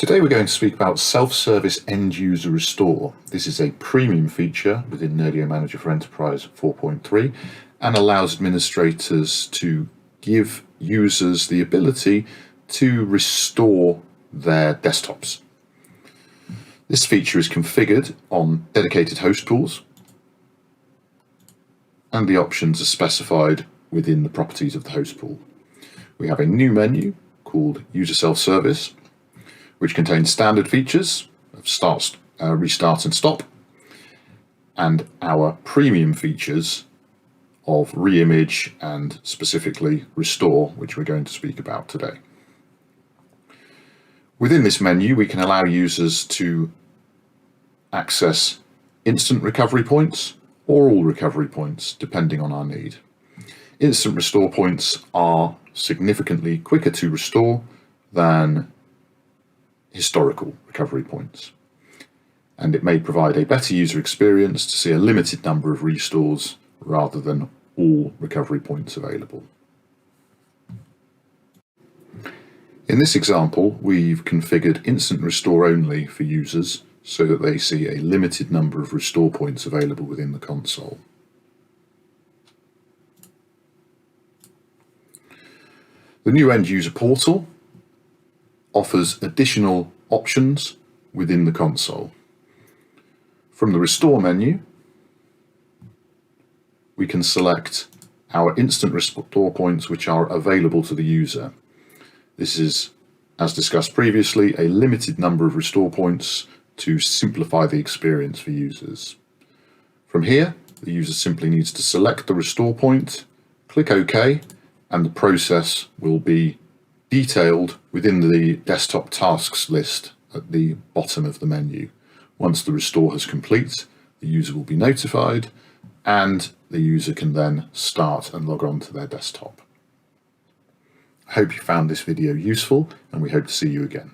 Today we're going to speak about self-service end-user restore. This is a premium feature within Nerdio Manager for Enterprise 4.3 and allows administrators to give users the ability to restore their desktops. This feature is configured on dedicated host pools, and the options are specified within the properties of the host pool. We have a new menu called User Self-Service, which contains standard features of start, restart and stop, and our premium features of reimage and specifically restore, which we're going to speak about today. Within this menu, we can allow users to access instant recovery points or all recovery points, depending on our need. Instant restore points are significantly quicker to restore than historical recovery points, and it may provide a better user experience to see a limited number of restores rather than all recovery points available. In this example, we've configured instant restore only for users so that they see a limited number of restore points available within the console. The new end user portal offers additional options within the console. From the restore menu, we can select our instant restore points which are available to the user. This is, as discussed previously, a limited number of restore points to simplify the experience for users. From here, the user simply needs to select the restore point, click OK, and the process will be detailed within the desktop tasks list at the bottom of the menu. Once the restore has complete, the user will be notified and the user can then start and log on to their desktop. I hope you found this video useful, and we hope to see you again.